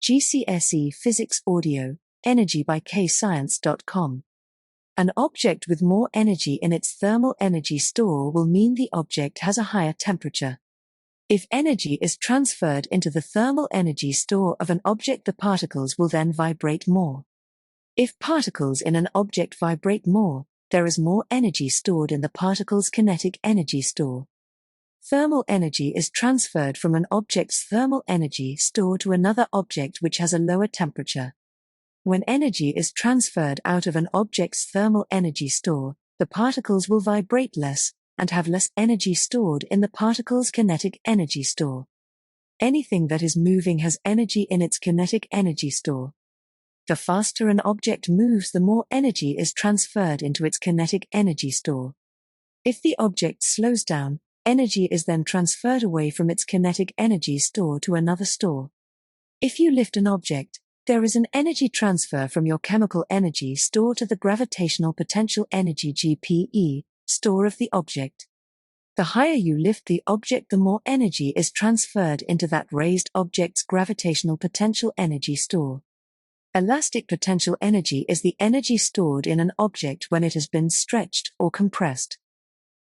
GCSE Physics Audio, Energy by KayScience.com. An object with more energy in its thermal energy store will mean the object has a higher temperature. If energy is transferred into the thermal energy store of an object, the particles will then vibrate more. If particles in an object vibrate more, there is more energy stored in the particle's kinetic energy store. Thermal energy is transferred from an object's thermal energy store to another object which has a lower temperature. When energy is transferred out of an object's thermal energy store, the particles will vibrate less, and have less energy stored in the particle's kinetic energy store. Anything that is moving has energy in its kinetic energy store. The faster an object moves, the more energy is transferred into its kinetic energy store. If the object slows down, energy is then transferred away from its kinetic energy store to another store. If you lift an object, there is an energy transfer from your chemical energy store to the gravitational potential energy GPE store of the object. The higher you lift the object, the more energy is transferred into that raised object's gravitational potential energy store. Elastic potential energy is the energy stored in an object when it has been stretched or compressed.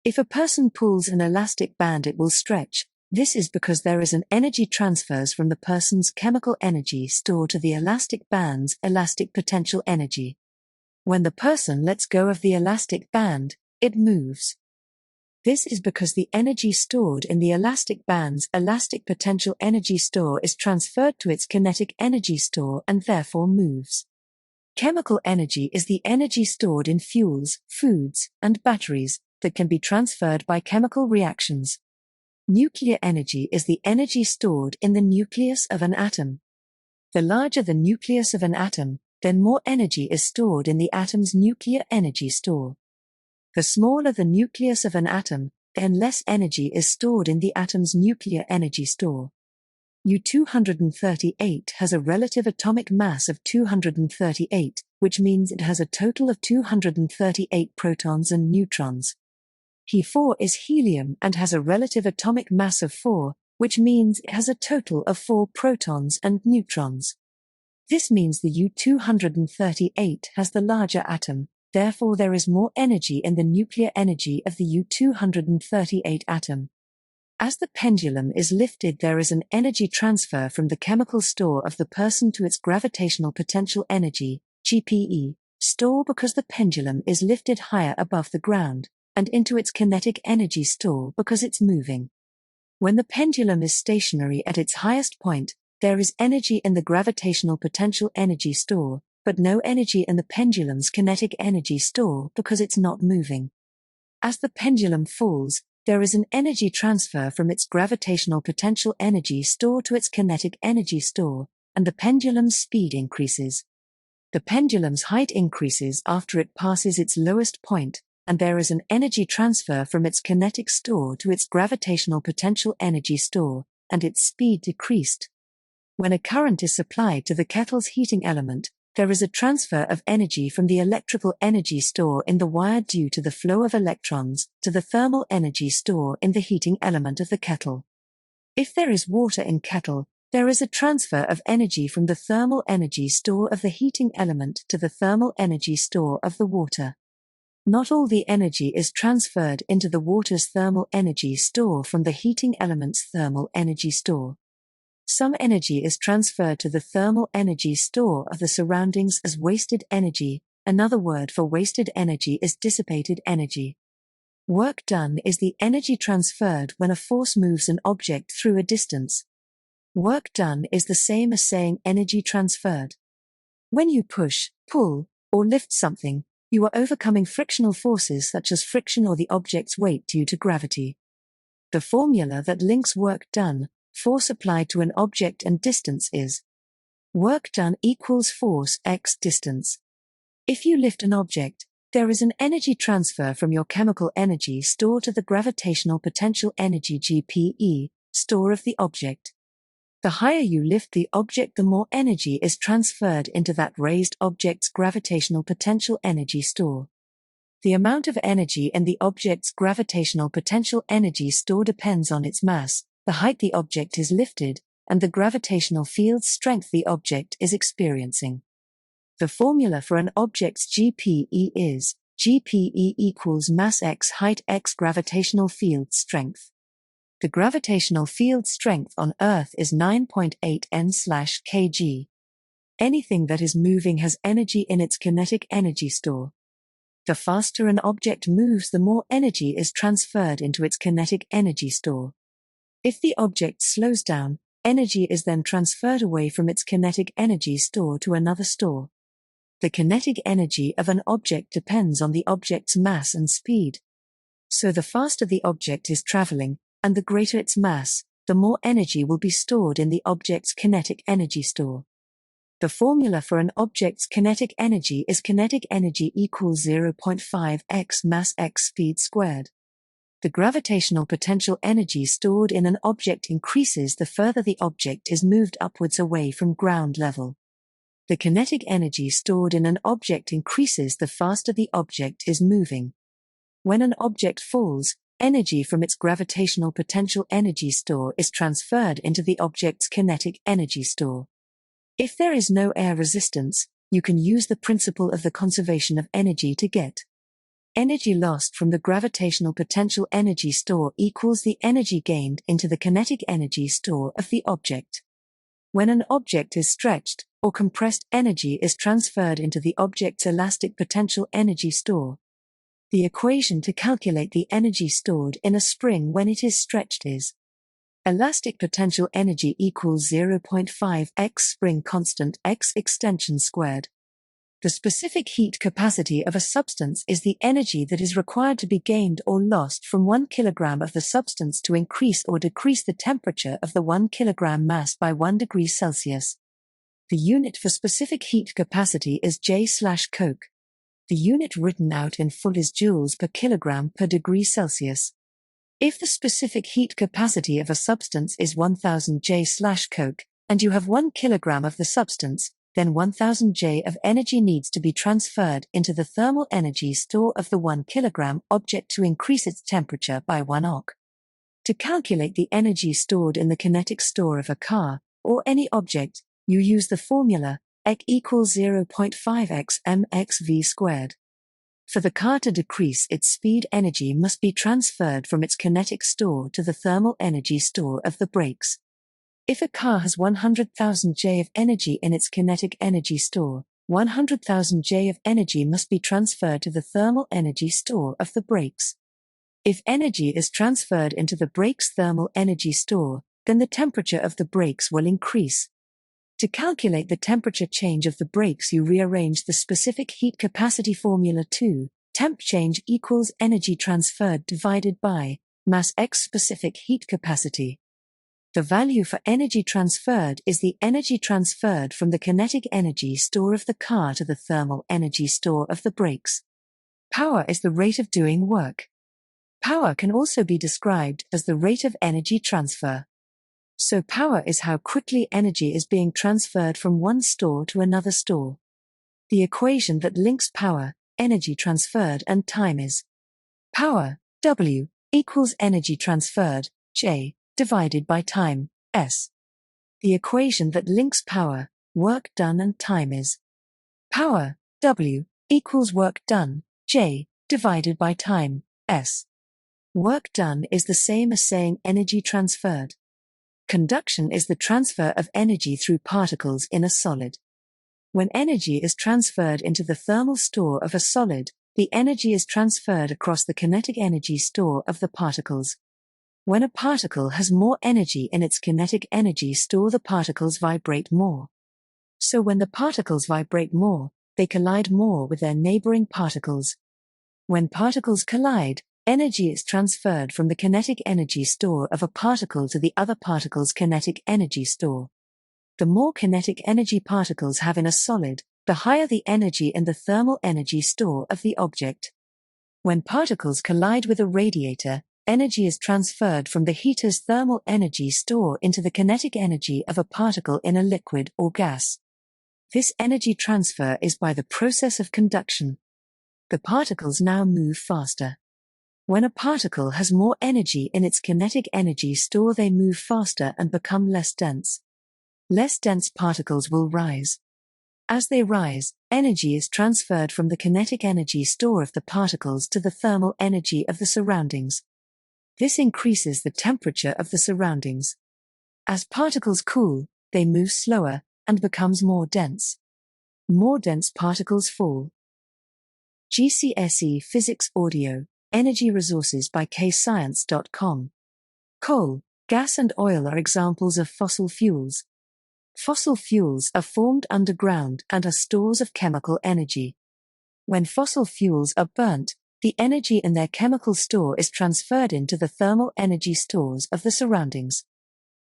If a person pulls an elastic band, it will stretch. This is because there is an energy transfers from the person's chemical energy store to the elastic band's elastic potential energy. When the person lets go of the elastic band, it moves. This is because the energy stored in the elastic band's elastic potential energy store is transferred to its kinetic energy store and therefore moves. Chemical energy is the energy stored in fuels, foods, and batteries that can be transferred by chemical reactions. Nuclear energy is the energy stored in the nucleus of an atom. The larger the nucleus of an atom, then more energy is stored in the atom's nuclear energy store. The smaller the nucleus of an atom, then less energy is stored in the atom's nuclear energy store. U-238 has a relative atomic mass of 238, which means it has a total of 238 protons and neutrons. He4 is helium and has a relative atomic mass of 4, which means it has a total of 4 protons and neutrons. This means the U-238 has the larger atom. Therefore, there is more energy in the nuclear energy of the U-238 atom. As the pendulum is lifted, there is an energy transfer from the chemical store of the person to its gravitational potential energy, GPE, store because the pendulum is lifted higher above the ground, and into its kinetic energy store because it's moving. When the pendulum is stationary at its highest point, there is energy in the gravitational potential energy store, but no energy in the pendulum's kinetic energy store because it's not moving. As the pendulum falls, there is an energy transfer from its gravitational potential energy store to its kinetic energy store, and the pendulum's speed increases. The pendulum's height increases after it passes its lowest point, and there is an energy transfer from its kinetic store to its gravitational potential energy store, and its speed decreased. When a current is supplied to the kettle's heating element, there is a transfer of energy from the electrical energy store in the wire due to the flow of electrons to the thermal energy store in the heating element of the kettle. If there is water in kettle, there is a transfer of energy from the thermal energy store of the heating element to the thermal energy store of the water. Not all the energy is transferred into the water's thermal energy store from the heating element's thermal energy store. Some energy is transferred to the thermal energy store of the surroundings as wasted energy. Another word for wasted energy is dissipated energy. Work done is the energy transferred when a force moves an object through a distance. Work done is the same as saying energy transferred. When you push, pull, or lift something, you are overcoming frictional forces such as friction or the object's weight due to gravity. The formula that links work done, force applied to an object and distance is work done equals force x distance. If you lift an object, there is an energy transfer from your chemical energy store to the gravitational potential energy GPE store of the object. The higher you lift the object, the more energy is transferred into that raised object's gravitational potential energy store. The amount of energy in the object's gravitational potential energy store depends on its mass, the height the object is lifted, and the gravitational field strength the object is experiencing. The formula for an object's GPE is GPE equals mass x height x gravitational field strength. The gravitational field strength on Earth is 9.8 n/kg. Anything that is moving has energy in its kinetic energy store. The faster an object moves, the more energy is transferred into its kinetic energy store. If the object slows down, energy is then transferred away from its kinetic energy store to another store. The kinetic energy of an object depends on the object's mass and speed. So the faster the object is traveling, and the greater its mass, the more energy will be stored in the object's kinetic energy store. The formula for an object's kinetic energy is kinetic energy equals 0.5 x mass x speed squared. The gravitational potential energy stored in an object increases the further the object is moved upwards away from ground level. The kinetic energy stored in an object increases the faster the object is moving. When an object falls, energy from its gravitational potential energy store is transferred into the object's kinetic energy store. If there is no air resistance, you can use the principle of the conservation of energy to get energy lost from the gravitational potential energy store equals the energy gained into the kinetic energy store of the object. When an object is stretched or compressed, energy is transferred into the object's elastic potential energy store. The equation to calculate the energy stored in a spring when it is stretched is elastic potential energy equals 0.5 x spring constant x extension squared. The specific heat capacity of a substance is the energy that is required to be gained or lost from 1 kg of the substance to increase or decrease the temperature of the 1 kg mass by 1 degree Celsius. The unit for specific heat capacity is J/Coke. The unit written out in full is joules per kilogram per degree Celsius. If the specific heat capacity of a substance is 1000 J/Coke, and you have 1 kg of the substance, then 1000 J of energy needs to be transferred into the thermal energy store of the 1 kg object to increase its temperature by 1 oC. To calculate the energy stored in the kinetic store of a car, or any object, you use the formula, E equals 0.5 x mx v squared. For the car to decrease its speed, energy must be transferred from its kinetic store to the thermal energy store of the brakes. If a car has 100,000 J of energy in its kinetic energy store, 100,000 J of energy must be transferred to the thermal energy store of the brakes. If energy is transferred into the brakes' thermal energy store, then the temperature of the brakes will increase. To calculate the temperature change of the brakes, you rearrange the specific heat capacity formula to temp change equals energy transferred divided by mass x specific heat capacity. The value for energy transferred is the energy transferred from the kinetic energy store of the car to the thermal energy store of the brakes. Power is the rate of doing work. Power can also be described as the rate of energy transfer. So power is how quickly energy is being transferred from one store to another store. The equation that links power, energy transferred, and time is power, W, equals energy transferred, J, divided by time, S. The equation that links power, work done, and time is power, W, equals work done, J, divided by time, S. Work done is the same as saying energy transferred. Conduction is the transfer of energy through particles in a solid. When energy is transferred into the thermal store of a solid, the energy is transferred across the kinetic energy store of the particles. When a particle has more energy in its kinetic energy store, the particles vibrate more. So when the particles vibrate more, they collide more with their neighboring particles. When particles collide, energy is transferred from the kinetic energy store of a particle to the other particle's kinetic energy store. The more kinetic energy particles have in a solid, the higher the energy in the thermal energy store of the object. When particles collide with a radiator, energy is transferred from the heater's thermal energy store into the kinetic energy of a particle in a liquid or gas. This energy transfer is by the process of conduction. The particles now move faster. When a particle has more energy in its kinetic energy store, they move faster and become less dense. Less dense particles will rise. As they rise, energy is transferred from the kinetic energy store of the particles to the thermal energy of the surroundings. This increases the temperature of the surroundings. As particles cool, they move slower and becomes more dense. More dense particles fall. GCSE Physics Audio, Energy Resources by KayScience.com. Coal, gas and oil are examples of fossil fuels. Fossil fuels are formed underground and are stores of chemical energy. When fossil fuels are burnt, the energy in their chemical store is transferred into the thermal energy stores of the surroundings.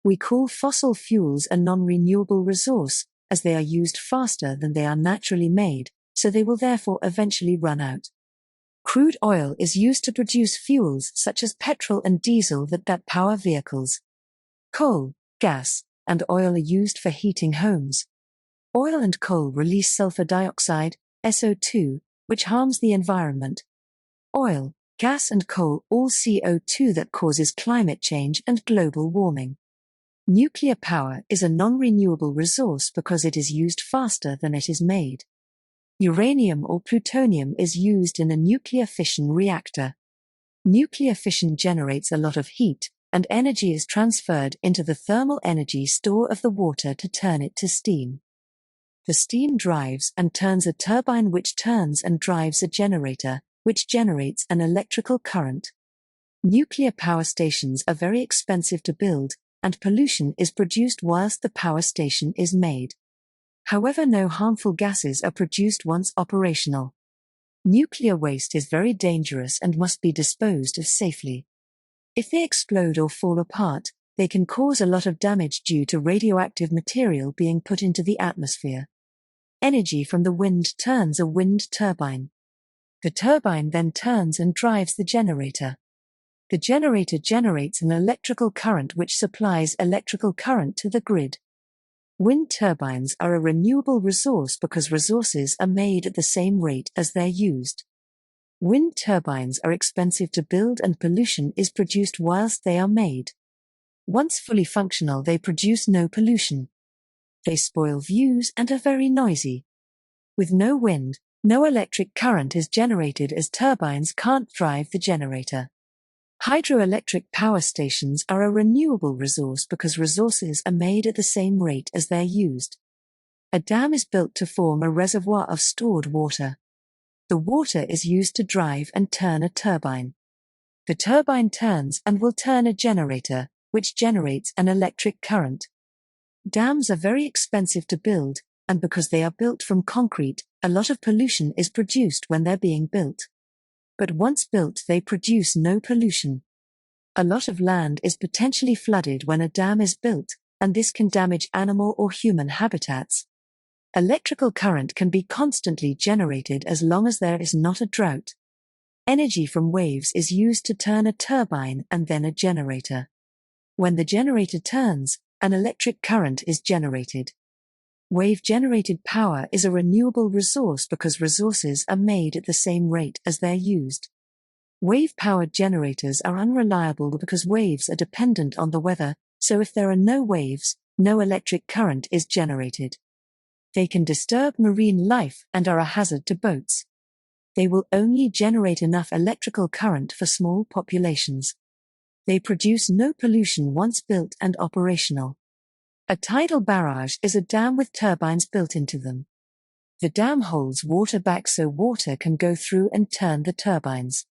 We call fossil fuels a non-renewable resource, as they are used faster than they are naturally made, so they will therefore eventually run out. Crude oil is used to produce fuels such as petrol and diesel that power vehicles. Coal, gas, and oil are used for heating homes. Oil and coal release sulfur dioxide, SO2, which harms the environment. Oil, gas and coal all CO2 that causes climate change and global warming. Nuclear power is a non-renewable resource because it is used faster than it is made. Uranium or plutonium is used in a nuclear fission reactor. Nuclear fission generates a lot of heat, and energy is transferred into the thermal energy store of the water to turn it to steam. The steam drives and turns a turbine, which turns and drives a generator, which generates an electrical current. Nuclear power stations are very expensive to build, and pollution is produced whilst the power station is made. However, no harmful gases are produced once operational. Nuclear waste is very dangerous and must be disposed of safely. If they explode or fall apart, they can cause a lot of damage due to radioactive material being put into the atmosphere. Energy from the wind turns a wind turbine. The turbine then turns and drives the generator. The generator generates an electrical current which supplies electrical current to the grid. Wind turbines are a renewable resource because resources are made at the same rate as they're used. Wind turbines are expensive to build and pollution is produced whilst they are made. Once fully functional, they produce no pollution. They spoil views and are very noisy. With no wind, no electric current is generated as turbines can't drive the generator. Hydroelectric power stations are a renewable resource because resources are made at the same rate as they're used. A dam is built to form a reservoir of stored water. The water is used to drive and turn a turbine. The turbine turns and will turn a generator, which generates an electric current. Dams are very expensive to build, and because they are built from concrete, a lot of pollution is produced when they're being built. But once built, they produce no pollution. A lot of land is potentially flooded when a dam is built, and this can damage animal or human habitats. Electrical current can be constantly generated as long as there is not a drought. Energy from waves is used to turn a turbine and then a generator. When the generator turns, an electric current is generated. Wave-generated power is a renewable resource because resources are made at the same rate as they're used. Wave-powered generators are unreliable because waves are dependent on the weather, so if there are no waves, no electric current is generated. They can disturb marine life and are a hazard to boats. They will only generate enough electrical current for small populations. They produce no pollution once built and operational. A tidal barrage is a dam with turbines built into them. The dam holds water back so water can go through and turn the turbines.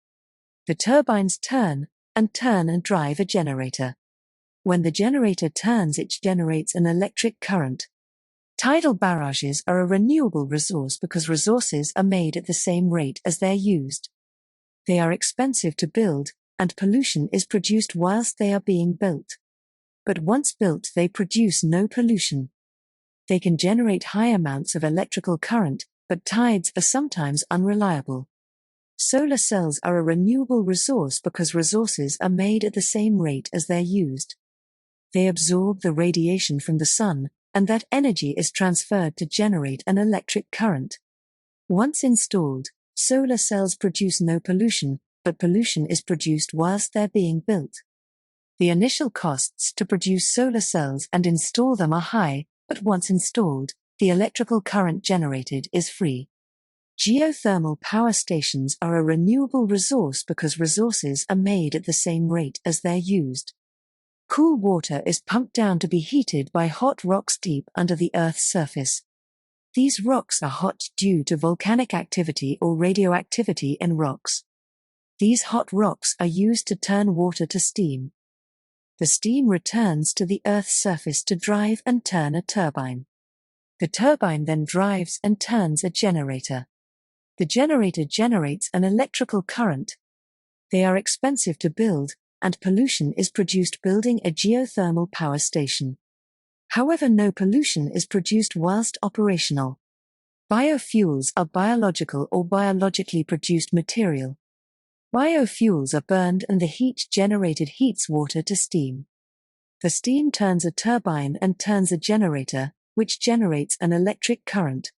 The turbines turn and drive a generator. When the generator turns, it generates an electric current. Tidal barrages are a renewable resource because resources are made at the same rate as they're used. They are expensive to build, and pollution is produced whilst they are being built. But once built, they produce no pollution. They can generate high amounts of electrical current, but tides are sometimes unreliable. Solar cells are a renewable resource because resources are made at the same rate as they're used. They absorb the radiation from the sun, and that energy is transferred to generate an electric current. Once installed, solar cells produce no pollution, but pollution is produced whilst they're being built. The initial costs to produce solar cells and install them are high, but once installed, the electrical current generated is free. Geothermal power stations are a renewable resource because resources are made at the same rate as they're used. Cool water is pumped down to be heated by hot rocks deep under the Earth's surface. These rocks are hot due to volcanic activity or radioactivity in rocks. These hot rocks are used to turn water to steam. The steam returns to the Earth's surface to drive and turn a turbine. The turbine then drives and turns a generator. The generator generates an electrical current. They are expensive to build, and pollution is produced building a geothermal power station. However, no pollution is produced whilst operational. Biofuels are biological or biologically produced material. Biofuels are burned and the heat generated heats water to steam. The steam turns a turbine and turns a generator, which generates an electric current.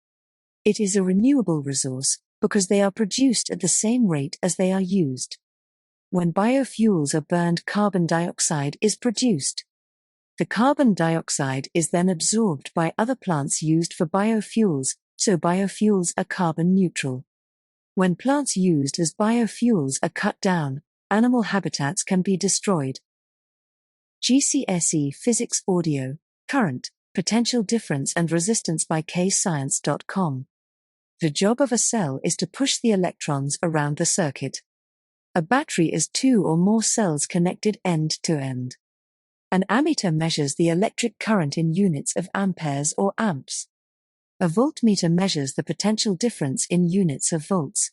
It is a renewable resource, because they are produced at the same rate as they are used. When biofuels are burned, carbon dioxide is produced. The carbon dioxide is then absorbed by other plants used for biofuels, so biofuels are carbon neutral. When plants used as biofuels are cut down, animal habitats can be destroyed. GCSE Physics Audio, Current, Potential Difference and Resistance by KayScience.com. The job of a cell is to push the electrons around the circuit. A battery is two or more cells connected end to end. An ammeter measures the electric current in units of amperes or amps. A voltmeter measures the potential difference in units of volts.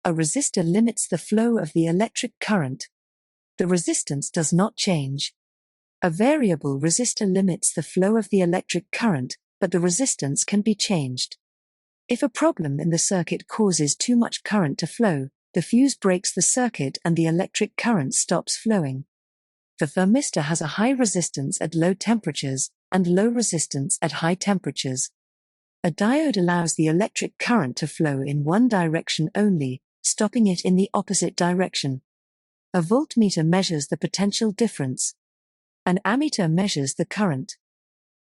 A resistor limits the flow of the electric current. The resistance does not change. A variable resistor limits the flow of the electric current, but the resistance can be changed. If a problem in the circuit causes too much current to flow, the fuse breaks the circuit and the electric current stops flowing. The thermistor has a high resistance at low temperatures and low resistance at high temperatures. A diode allows the electric current to flow in one direction only, stopping it in the opposite direction. A voltmeter measures the potential difference. An ammeter measures the current.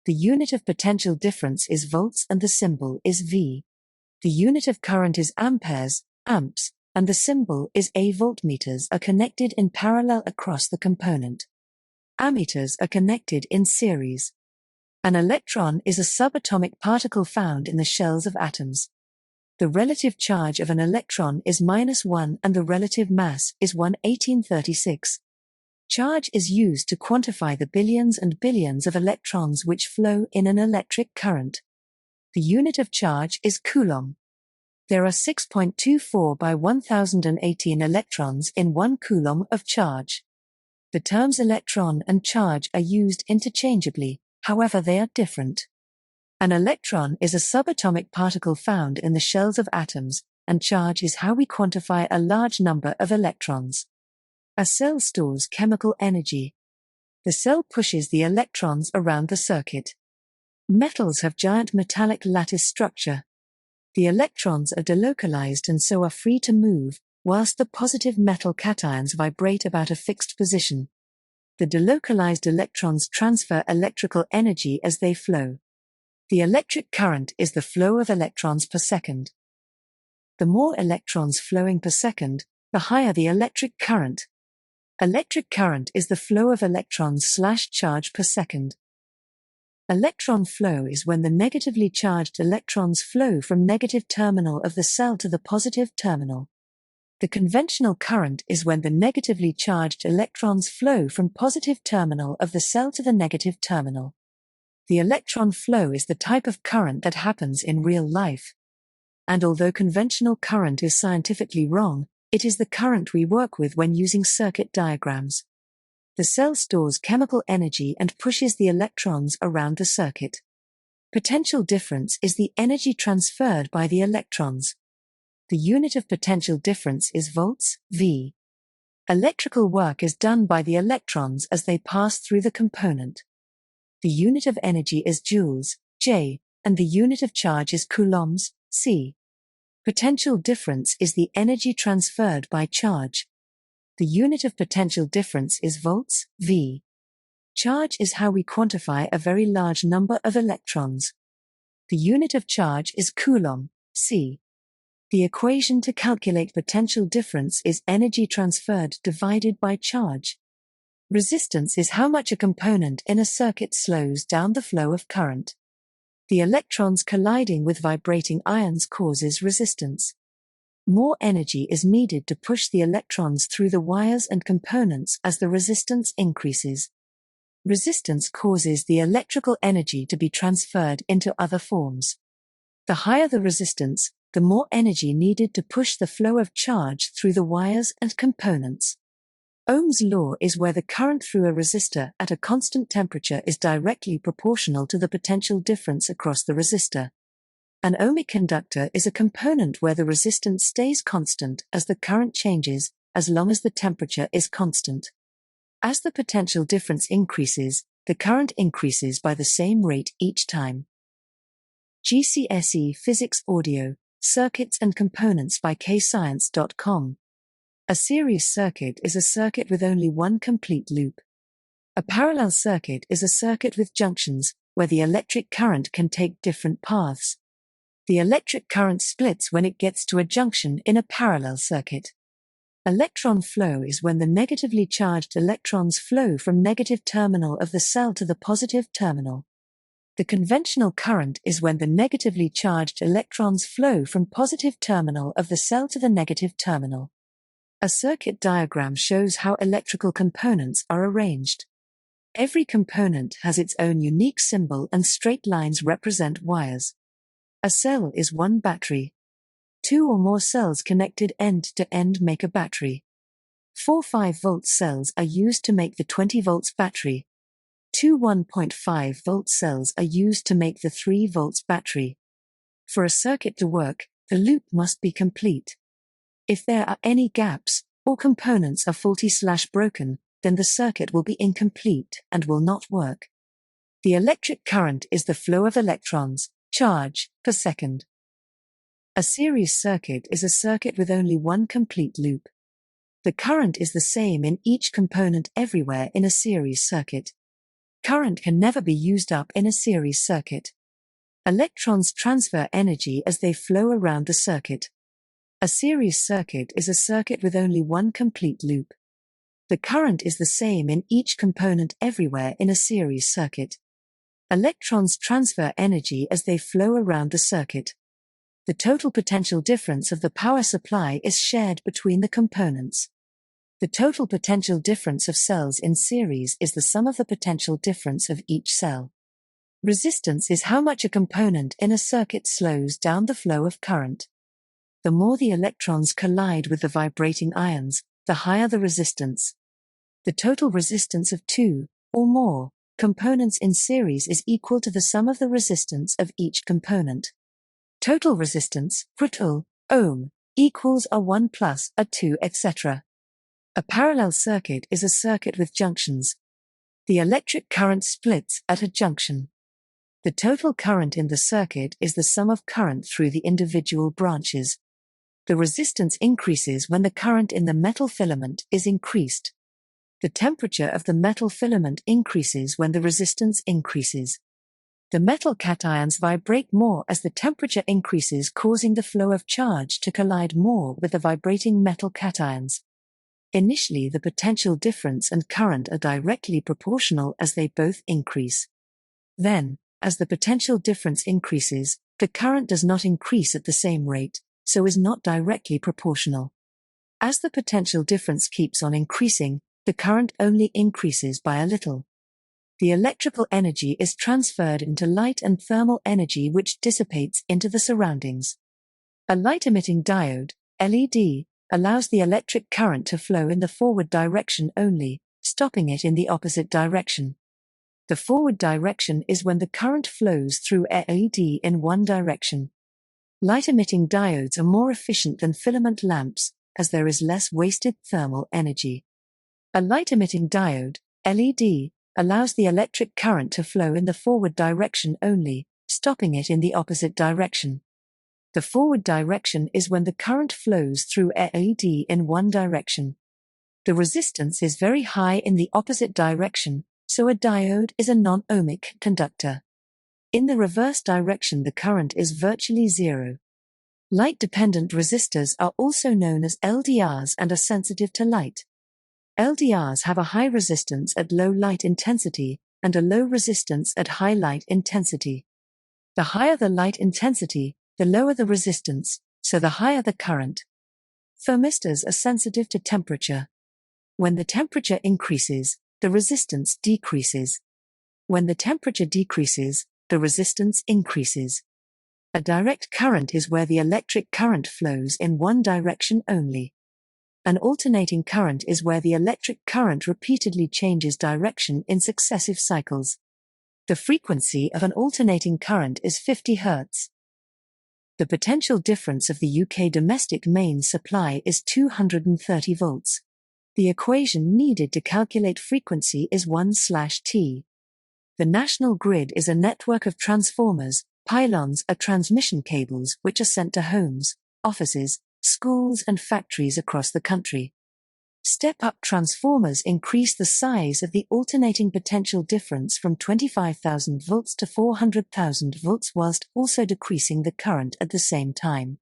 The unit of potential difference is volts and the symbol is V. The unit of current is amperes, amps, and the symbol is A. Voltmeters are connected in parallel across the component. Ammeters are connected in series. An electron is a subatomic particle found in the shells of atoms. The relative charge of an electron is -1 and the relative mass is 1/1836. Charge is used to quantify the billions and billions of electrons which flow in an electric current. The unit of charge is coulomb. There are 6.24 by 1018 electrons in 1 coulomb of charge. The terms electron and charge are used interchangeably, however they are different. An electron is a subatomic particle found in the shells of atoms, and charge is how we quantify a large number of electrons. A cell stores chemical energy. The cell pushes the electrons around the circuit. Metals have giant metallic lattice structure. The electrons are delocalized and so are free to move, whilst the positive metal cations vibrate about a fixed position. The delocalized electrons transfer electrical energy as they flow. The electric current is the flow of electrons per second. The more electrons flowing per second, the higher the electric current. Electric current is the flow of electrons/charge per second. Electron flow is when the negatively charged electrons flow from negative terminal of the cell to the positive terminal. The conventional current is when the negatively charged electrons flow from positive terminal of the cell to the negative terminal. The electron flow is the type of current that happens in real life. And although conventional current is scientifically wrong, it is the current we work with when using circuit diagrams. The cell stores chemical energy and pushes the electrons around the circuit. Potential difference is the energy transferred by the electrons. The unit of potential difference is volts, V. Electrical work is done by the electrons as they pass through the component. The unit of energy is joules, J, and the unit of charge is coulombs, C. Potential difference is the energy transferred by charge. The unit of potential difference is volts, V. Charge is how we quantify a very large number of electrons. The unit of charge is coulomb, C. The equation to calculate potential difference is energy transferred divided by charge. Resistance is how much a component in a circuit slows down the flow of current. The electrons colliding with vibrating ions causes resistance. More energy is needed to push the electrons through the wires and components as the resistance increases. Resistance causes the electrical energy to be transferred into other forms. The higher the resistance, the more energy needed to push the flow of charge through the wires and components. Ohm's law is where the current through a resistor at a constant temperature is directly proportional to the potential difference across the resistor. An ohmic conductor is a component where the resistance stays constant as the current changes, as long as the temperature is constant. As the potential difference increases, the current increases by the same rate each time. GCSE Physics Audio, Circuits and Components by KayScience.com. A series circuit is a circuit with only one complete loop. A parallel circuit is a circuit with junctions, where the electric current can take different paths. The electric current splits when it gets to a junction in a parallel circuit. Electron flow is when the negatively charged electrons flow from negative terminal of the cell to the positive terminal. The conventional current is when the negatively charged electrons flow from positive terminal of the cell to the negative terminal. A circuit diagram shows how electrical components are arranged. Every component has its own unique symbol and straight lines represent wires. A cell is one battery. 2 or more cells connected end to end make a battery. 4 5-volt cells are used to make the 20 volts battery. 2 1.5-volt cells are used to make the 3 volts battery. For a circuit to work, the loop must be complete. If there are any gaps, or components are faulty/broken, then the circuit will be incomplete and will not work. The electric current is the flow of electrons, charge, per second. A series circuit is a circuit with only one complete loop. The current is the same in each component everywhere in a series circuit. Current can never be used up in a series circuit. Electrons transfer energy as they flow around the circuit. A series circuit is a circuit with only one complete loop. The current is the same in each component everywhere in a series circuit. Electrons transfer energy as they flow around the circuit. The total potential difference of the power supply is shared between the components. The total potential difference of cells in series is the sum of the potential difference of each cell. Resistance is how much a component in a circuit slows down the flow of current. The more the electrons collide with the vibrating ions, the higher the resistance. The total resistance of 2, or more, components in series is equal to the sum of the resistance of each component. Total resistance, total, ohm, equals a 1 plus a 2 etc. A parallel circuit is a circuit with junctions. The electric current splits at a junction. The total current in the circuit is the sum of current through the individual branches. The resistance increases when the current in the metal filament is increased. The temperature of the metal filament increases when the resistance increases. The metal cations vibrate more as the temperature increases, causing the flow of charge to collide more with the vibrating metal cations. Initially, the potential difference and current are directly proportional as they both increase. Then, as the potential difference increases, the current does not increase at the same rate, so is not directly proportional. As the potential difference keeps on increasing, the current only increases by a little. The electrical energy is transferred into light and thermal energy, which dissipates into the surroundings. A light-emitting diode, LED, allows the electric current to flow in the forward direction only, stopping it in the opposite direction. The forward direction is when the current flows through LED in one direction. Light-emitting diodes are more efficient than filament lamps, as there is less wasted thermal energy. A light-emitting diode, LED, allows the electric current to flow in the forward direction only, stopping it in the opposite direction. The forward direction is when the current flows through LED in one direction. The resistance is very high in the opposite direction, so a diode is a non-ohmic conductor. In the reverse direction, the current is virtually zero. Light-dependent resistors are also known as LDRs and are sensitive to light. LDRs have a high resistance at low light intensity and a low resistance at high light intensity. The higher the light intensity, the lower the resistance, so the higher the current. Thermistors are sensitive to temperature. When the temperature increases, the resistance decreases. When the temperature decreases, the resistance increases. A direct current is where the electric current flows in one direction only. An alternating current is where the electric current repeatedly changes direction in successive cycles. The frequency of an alternating current is 50 Hz. The potential difference of the UK domestic mains supply is 230 volts. The equation needed to calculate frequency is 1/T. The national grid is a network of transformers. Pylons are transmission cables which are sent to homes, offices, schools and factories across the country. Step-up transformers increase the size of the alternating potential difference from 25,000 volts to 400,000 volts whilst also decreasing the current at the same time.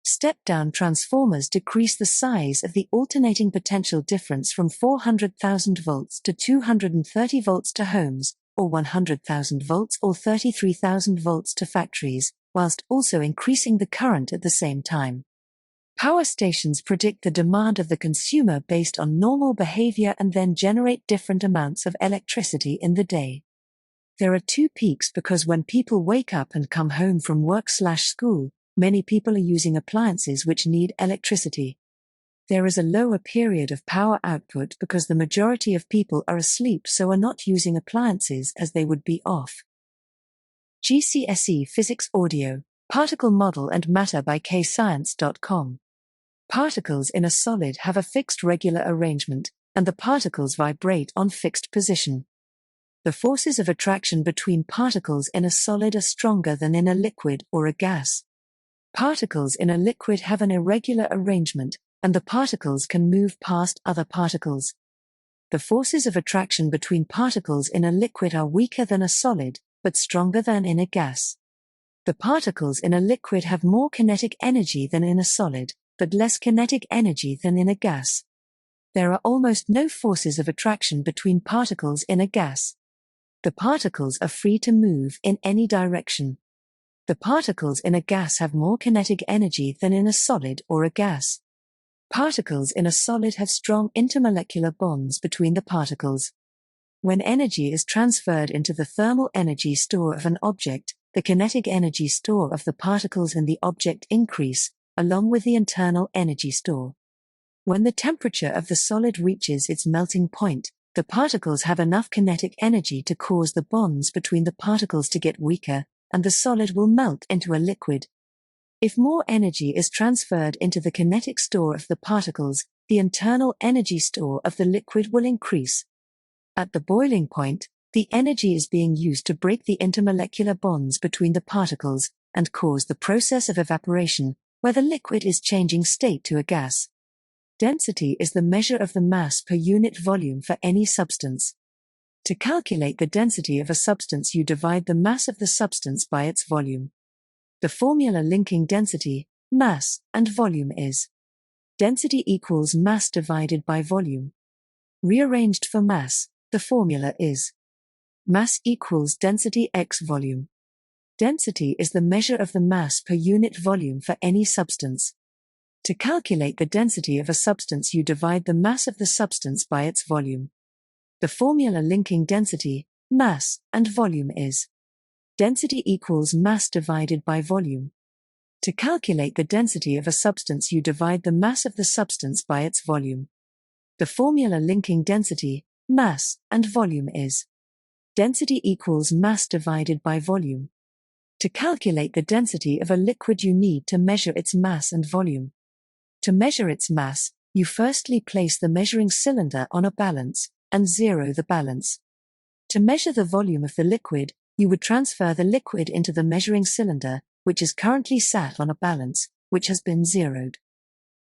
Step-down transformers decrease the size of the alternating potential difference from 400,000 volts to 230 volts to homes, or 100,000 volts or 33,000 volts to factories, whilst also increasing the current at the same time. Power stations predict the demand of the consumer based on normal behavior and then generate different amounts of electricity in the day. There are two peaks because when people wake up and come home from work/school, many people are using appliances which need electricity. There is a lower period of power output because the majority of people are asleep so are not using appliances as they would be off. GCSE Physics Audio, Particle Model and Matter by KayScience.com. Particles in a solid have a fixed regular arrangement, and the particles vibrate on fixed position. The forces of attraction between particles in a solid are stronger than in a liquid or a gas. Particles in a liquid have an irregular arrangement, and the particles can move past other particles. The forces of attraction between particles in a liquid are weaker than a solid, but stronger than in a gas. The particles in a liquid have more kinetic energy than in a solid, but less kinetic energy than in a gas. There are almost no forces of attraction between particles in a gas. The particles are free to move in any direction. The particles in a gas have more kinetic energy than in a solid or a gas. Particles in a solid have strong intermolecular bonds between the particles. When energy is transferred into the thermal energy store of an object, the kinetic energy store of the particles in the object increase, along with the internal energy store. When the temperature of the solid reaches its melting point, the particles have enough kinetic energy to cause the bonds between the particles to get weaker, and the solid will melt into a liquid. If more energy is transferred into the kinetic store of the particles, the internal energy store of the liquid will increase. At the boiling point, the energy is being used to break the intermolecular bonds between the particles, and cause the process of evaporation, where the liquid is changing state to a gas. Density is the measure of the mass per unit volume for any substance. To calculate the density of a substance, you divide the mass of the substance by its volume. The formula linking density, mass, and volume is density equals mass divided by volume. Rearranged for mass, the formula is mass equals density x volume. Density is the measure of the mass per unit volume for any substance. To calculate the density of a substance, you divide the mass of the substance by its volume. The formula linking density, mass, and volume is density equals mass divided by volume. To calculate the density of a substance, you divide the mass of the substance by its volume. The formula linking density, mass, and volume is density equals mass divided by volume. To calculate the density of a liquid, you need to measure its mass and volume. To measure its mass, you firstly place the measuring cylinder on a balance, and zero the balance. To measure the volume of the liquid, you would transfer the liquid into the measuring cylinder, which is currently sat on a balance, which has been zeroed.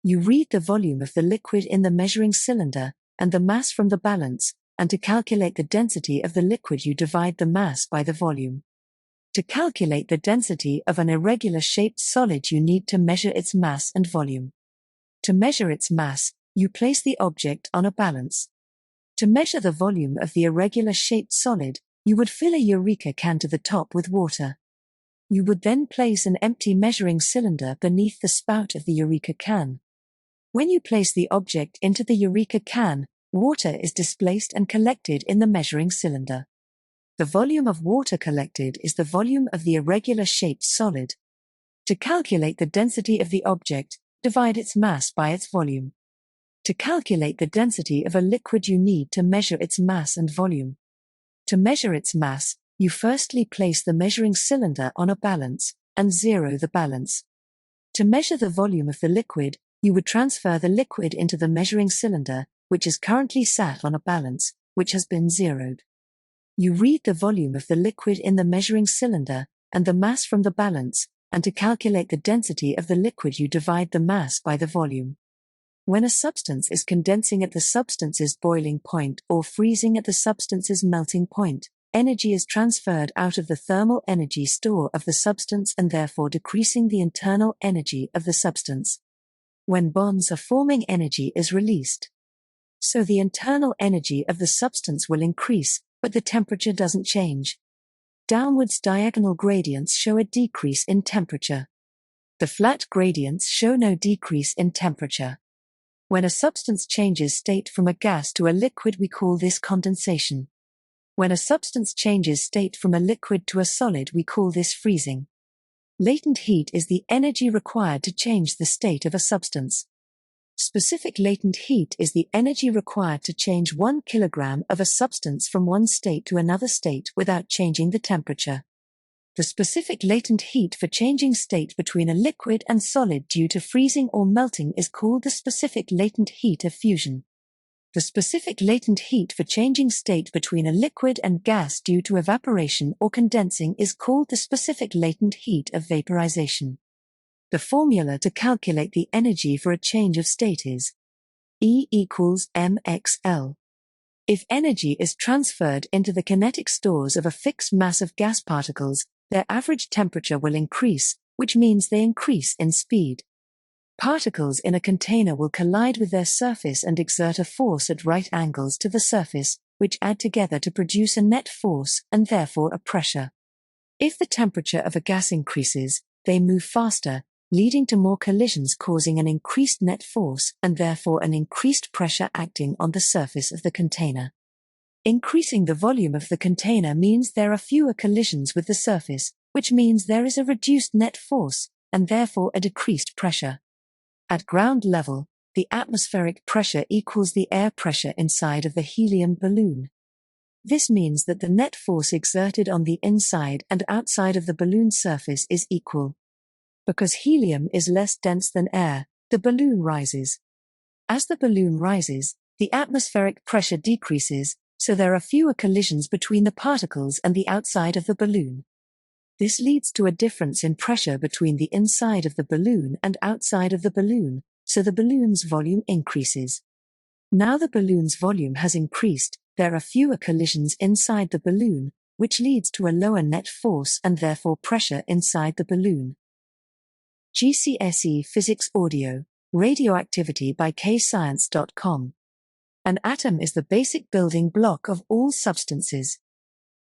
You read the volume of the liquid in the measuring cylinder, and the mass from the balance, and to calculate the density of the liquid you divide the mass by the volume. To calculate the density of an irregular-shaped solid you need to measure its mass and volume. To measure its mass, you place the object on a balance. To measure the volume of the irregular-shaped solid, you would fill a Eureka can to the top with water. You would then place an empty measuring cylinder beneath the spout of the Eureka can. When you place the object into the Eureka can, water is displaced and collected in the measuring cylinder. The volume of water collected is the volume of the irregular-shaped solid. To calculate the density of the object, divide its mass by its volume. To calculate the density of a liquid you need to measure its mass and volume. To measure its mass, you firstly place the measuring cylinder on a balance, and zero the balance. To measure the volume of the liquid, you would transfer the liquid into the measuring cylinder, which is currently sat on a balance, which has been zeroed. You read the volume of the liquid in the measuring cylinder, and the mass from the balance, and to calculate the density of the liquid you divide the mass by the volume. When a substance is condensing at the substance's boiling point or freezing at the substance's melting point, energy is transferred out of the thermal energy store of the substance and therefore decreasing the internal energy of the substance. When bonds are forming, energy is released. So the internal energy of the substance will increase, but the temperature doesn't change. Downwards diagonal gradients show a decrease in temperature. The flat gradients show no decrease in temperature. When a substance changes state from a gas to a liquid, we call this condensation. When a substance changes state from a liquid to a solid, we call this freezing. Latent heat is the energy required to change the state of a substance. Specific latent heat is the energy required to change 1 kilogram of a substance from one state to another state without changing the temperature. The specific latent heat for changing state between a liquid and solid due to freezing or melting is called the specific latent heat of fusion. The specific latent heat for changing state between a liquid and gas due to evaporation or condensing is called the specific latent heat of vaporization. The formula to calculate the energy for a change of state is E equals mxL. If energy is transferred into the kinetic stores of a fixed mass of gas particles, their average temperature will increase, which means they increase in speed. Particles in a container will collide with their surface and exert a force at right angles to the surface, which add together to produce a net force and therefore a pressure. If the temperature of a gas increases, they move faster, leading to more collisions causing an increased net force and therefore an increased pressure acting on the surface of the container. Increasing the volume of the container means there are fewer collisions with the surface, which means there is a reduced net force, and therefore a decreased pressure. At ground level, the atmospheric pressure equals the air pressure inside of the helium balloon. This means that the net force exerted on the inside and outside of the balloon surface is equal. Because helium is less dense than air, the balloon rises. As the balloon rises, the atmospheric pressure decreases, so there are fewer collisions between the particles and the outside of the balloon. This leads to a difference in pressure between the inside of the balloon and outside of the balloon, so the balloon's volume increases. Now the balloon's volume has increased, there are fewer collisions inside the balloon, which leads to a lower net force and therefore pressure inside the balloon. GCSE Physics Audio, Radioactivity by KayScience.com. An atom is the basic building block of all substances.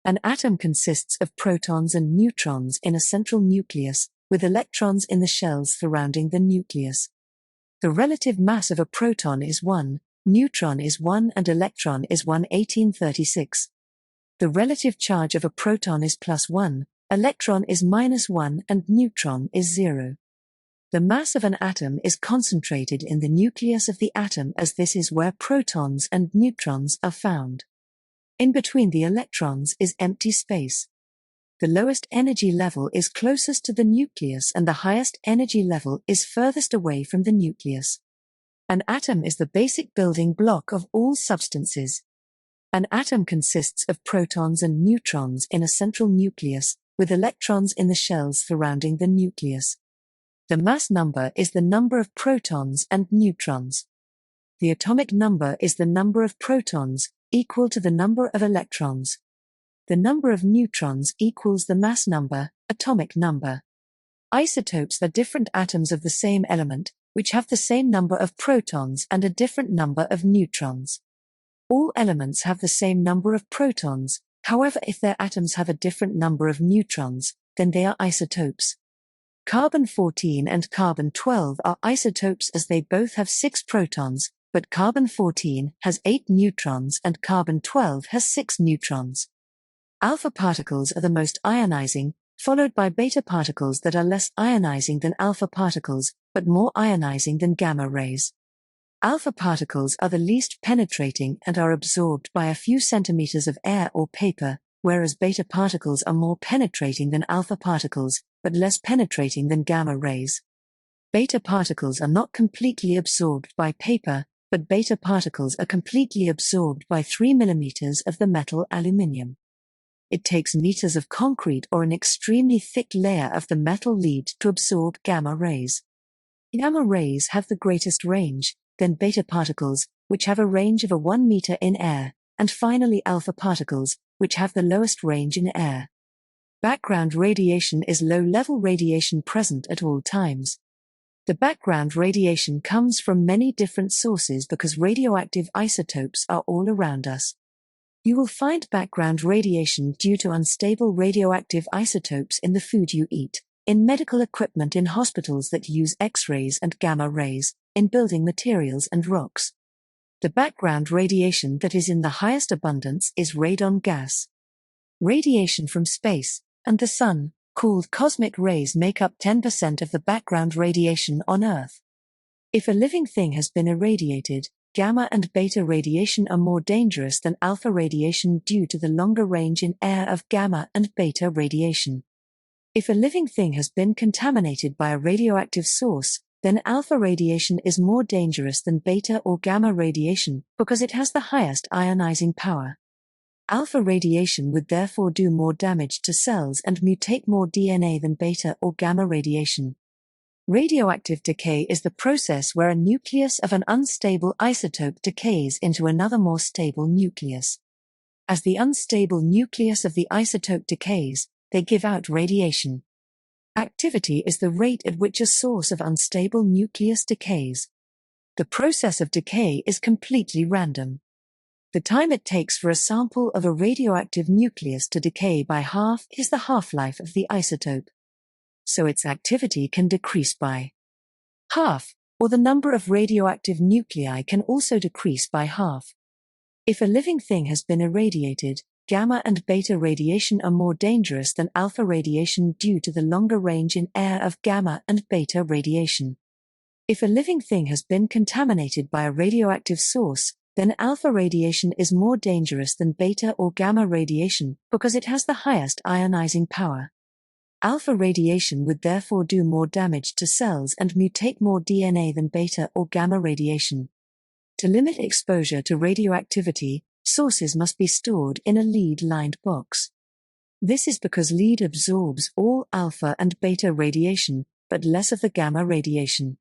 An atom consists of protons and neutrons in a central nucleus, with electrons in the shells surrounding the nucleus. The relative mass of a proton is 1, neutron is 1 and electron is 1 1836. The relative charge of a proton is +1, electron is -1 and neutron is 0. The mass of an atom is concentrated in the nucleus of the atom, as this is where protons and neutrons are found. In between the electrons is empty space. The lowest energy level is closest to the nucleus and the highest energy level is furthest away from the nucleus. An atom is the basic building block of all substances. An atom consists of protons and neutrons in a central nucleus, with electrons in the shells surrounding the nucleus. The mass number is the number of protons and neutrons. The atomic number is the number of protons, equal to the number of electrons. The number of neutrons equals the mass number, atomic number. Isotopes are different atoms of the same element, which have the same number of protons and a different number of neutrons. All elements have the same number of protons, however, if their atoms have a different number of neutrons, then they are isotopes. Carbon-14 and carbon-12 are isotopes as they both have 6 protons, but carbon-14 has 8 neutrons and carbon-12 has 6 neutrons. Alpha particles are the most ionizing, followed by beta particles that are less ionizing than alpha particles, but more ionizing than gamma rays. Alpha particles are the least penetrating and are absorbed by a few centimeters of air or paper, whereas beta particles are more penetrating than alpha particles, but less penetrating than gamma rays. Beta particles are not completely absorbed by paper, but beta particles are completely absorbed by 3 millimeters of the metal aluminium. It takes meters of concrete or an extremely thick layer of the metal lead to absorb gamma rays. Gamma rays have the greatest range, then beta particles, which have a range of 1 meter in air, and finally alpha particles, which have the lowest range in air. Background radiation is low-level radiation present at all times. The background radiation comes from many different sources because radioactive isotopes are all around us. You will find background radiation due to unstable radioactive isotopes in the food you eat, in medical equipment in hospitals that use X-rays and gamma rays, in building materials and rocks. The background radiation that is in the highest abundance is radon gas. Radiation from space and the sun, called cosmic rays, make up 10% of the background radiation on Earth. If a living thing has been irradiated, gamma and beta radiation are more dangerous than alpha radiation due to the longer range in air of gamma and beta radiation. If a living thing has been contaminated by a radioactive source, then alpha radiation is more dangerous than beta or gamma radiation because it has the highest ionizing power. Alpha radiation would therefore do more damage to cells and mutate more DNA than beta or gamma radiation. Radioactive decay is the process where a nucleus of an unstable isotope decays into another more stable nucleus. As the unstable nucleus of the isotope decays, they give out radiation. Activity is the rate at which a source of unstable nucleus decays. The process of decay is completely random. The time it takes for a sample of a radioactive nucleus to decay by half is the half-life of the isotope. So its activity can decrease by half, or the number of radioactive nuclei can also decrease by half. If a living thing has been irradiated, gamma and beta radiation are more dangerous than alpha radiation due to the longer range in air of gamma and beta radiation. If a living thing has been contaminated by a radioactive source, then alpha radiation is more dangerous than beta or gamma radiation because it has the highest ionizing power. Alpha radiation would therefore do more damage to cells and mutate more DNA than beta or gamma radiation. To limit exposure to radioactivity, sources must be stored in a lead-lined box. This is because lead absorbs all alpha and beta radiation, but less of the gamma radiation.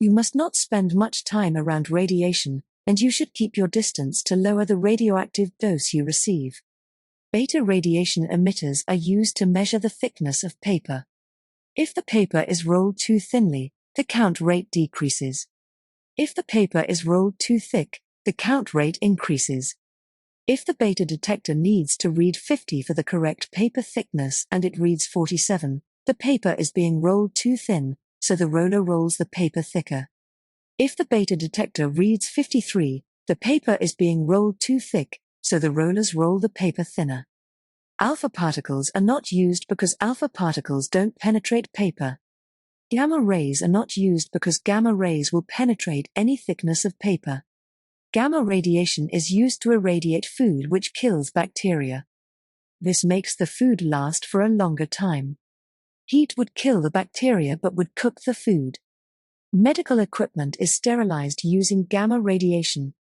You must not spend much time around radiation, and you should keep your distance to lower the radioactive dose you receive. Beta radiation emitters are used to measure the thickness of paper. If the paper is rolled too thinly, the count rate decreases. If the paper is rolled too thick, the count rate increases. If the beta detector needs to read 50 for the correct paper thickness and it reads 47, the paper is being rolled too thin, so the roller rolls the paper thicker. If the beta detector reads 53, the paper is being rolled too thick, so the rollers roll the paper thinner. Alpha particles are not used because alpha particles don't penetrate paper. Gamma rays are not used because gamma rays will penetrate any thickness of paper. Gamma radiation is used to irradiate food, which kills bacteria. This makes the food last for a longer time. Heat would kill the bacteria but would cook the food. Medical equipment is sterilized using gamma radiation.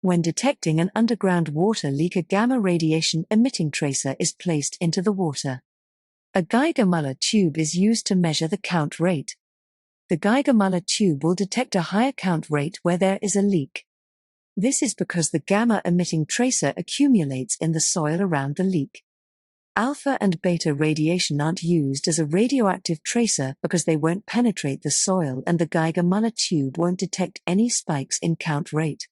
When detecting an underground water leak, a gamma radiation emitting tracer is placed into the water. A Geiger-Müller tube is used to measure the count rate. The Geiger-Müller tube will detect a higher count rate where there is a leak. This is because the gamma-emitting tracer accumulates in the soil around the leak. Alpha and beta radiation aren't used as a radioactive tracer because they won't penetrate the soil and the Geiger-Müller tube won't detect any spikes in count rate.